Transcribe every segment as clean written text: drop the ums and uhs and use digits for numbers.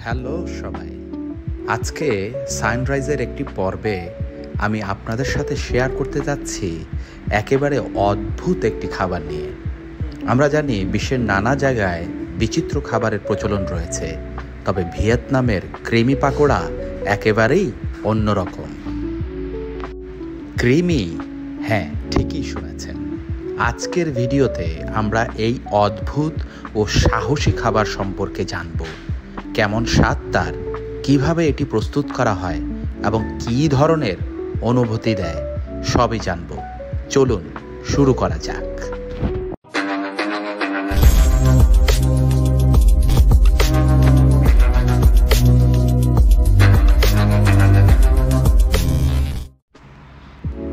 Hello সবাই, আজকে সানরাইজের একটি পর্বে আমি আপনাদের সাথে শেয়ার করতে যাচ্ছি একেবারে অদ্ভুত একটি খাবার নিয়ে। আমরা জানি বিশ্বের নানা জায়গায় বিচিত্র খাবারের প্রচলন রয়েছে, তবে ভিয়েতনামের ক্রিমি পাকোড়া একেবারেই অন্যরকম। ক্রিমি, হ্যাঁ ঠিকই শুনেছেন। আজকের ভিডিওতে আমরা এই অদ্ভুত ও সাহসী খাবার সম্পর্কে জানব। কেমন স্বাদ তার, কীভাবে এটি প্রস্তুত করা হয় এবং কী ধরনের অনুভূতি দেয়, সবই জানব। চলুন শুরু করা যাক।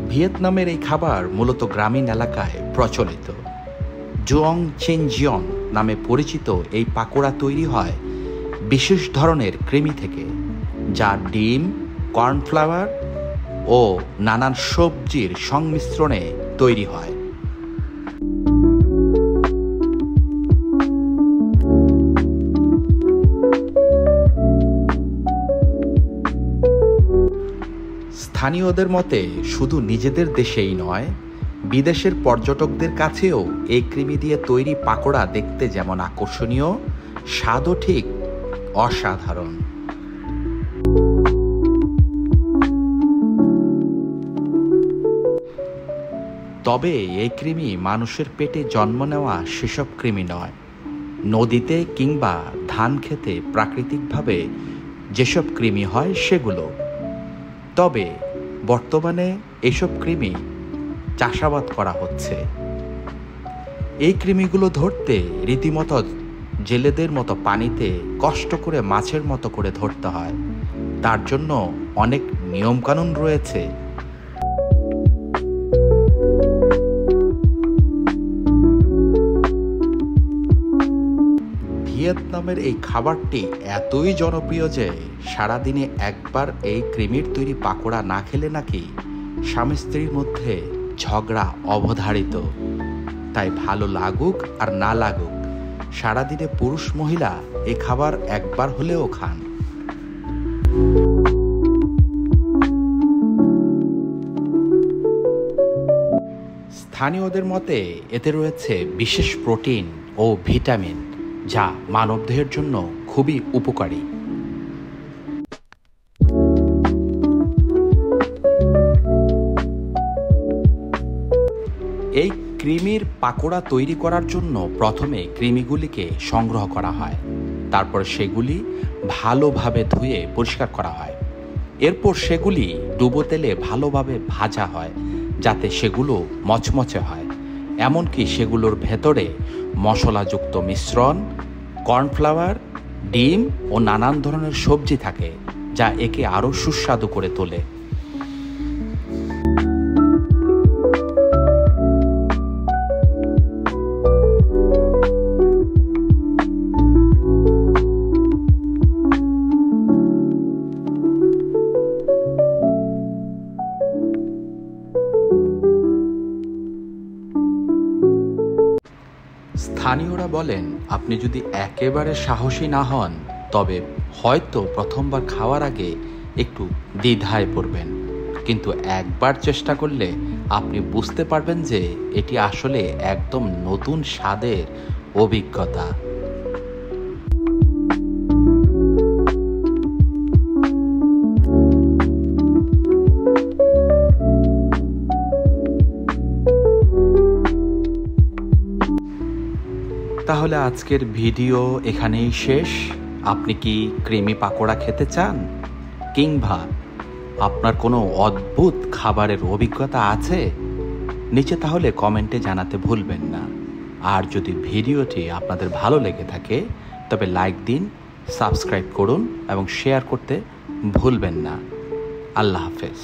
ভিয়েতনামের এই খাবার মূলত গ্রামীণ এলাকায় প্রচলিত। জুয়ং চেন জিয়ং নামে পরিচিত এই পাকোড়া তৈরি হয় বিশেষ ধরনের ক্রিমি থেকে, যা ডিম, কর্নফ্লাওয়ার ও নানান সবজির সংমিশ্রণে তৈরি হয়। স্থানীয়দের মতে শুধু নিজেদের দেশেই নয়, বিদেশের পর্যটকদের কাছেও এই ক্রিমি দিয়ে তৈরি পাকোড়া দেখতে যেমন আকর্ষণীয়, স্বাদও ঠিক অসাধারণ। তবে এই কৃমি মানুষের পেটে জন্ম নেওয়া সেসব কৃমি নয়। নদীতে কিংবা ধান খেতে প্রাকৃতিকভাবে যেসব কৃমি হয় সেগুলো। তবে বর্তমানে এসব কৃমি চাষাবাদ করা হচ্ছে। এই কৃমিগুলো ধরতে রীতিমতো জেলেদের মতো পানিতে কষ্ট করে মাছের মতো করে ধরতে হয়। তার জন্য অনেক নিয়মকানুন রয়েছে। ভিয়েতনামের এই খাবারটি এতই জনপ্রিয় যে সারাদিনে একবার এই ক্রিমির তৈরি পাকোড়া না খেলে নাকি স্বামী স্ত্রীর মধ্যে ঝগড়া অবধারিত। তাই ভালো লাগুক আর না লাগুক, সারাদিনে পুরুষ মহিলা এই খাবার একবার হলেও খান। স্থানীয়দের মতে এতে রয়েছে বিশেষ প্রোটিন ও ভিটামিন, যা মানবদেহের জন্য খুবই উপকারী। এই ক্রিমির পাকোড়া তৈরি করার জন্য প্রথমে ক্রিমিগুলিকে সংগ্রহ করা হয়, তারপর সেগুলি ভালোভাবে ধুয়ে পরিষ্কার করা হয়। এরপর সেগুলি ডুবো তেলে ভালোভাবে ভাজা হয়, যাতে সেগুলো মচমচে হয়। এমনকি সেগুলোর ভেতরে মশলাযুক্ত মিশ্রণ, কর্নফ্লাওয়ার, ডিম ও নানান ধরনের সবজি থাকে, যা একে আরও সুস্বাদু করে তোলে। স্থানীয়রা বলেন, আপনি যদি একেবারে সাহসী না হন তবে হয়তো প্রথমবার খাওয়ার আগে একটু দ্বিধায় পড়বেন, কিন্তু একবার চেষ্টা করলে আপনি বুঝতে পারবেন যে এটি আসলে একদম নতুন স্বাদের অভিজ্ঞতা। তাহলে আজকের ভিডিও এখানেই শেষ। আপনি কি ক্রিমি পাকোড়া খেতে চান, কিংবা আপনার কোনো অদ্ভুত খাবারের অভিজ্ঞতা আছে? নিচে তাহলে কমেন্টে জানাতে ভুলবেন না। আর যদি ভিডিওটি আপনাদের ভালো লেগে থাকে তবে লাইক দিন, সাবস্ক্রাইব করুন এবং শেয়ার করতে ভুলবেন না। আল্লাহ হাফেজ।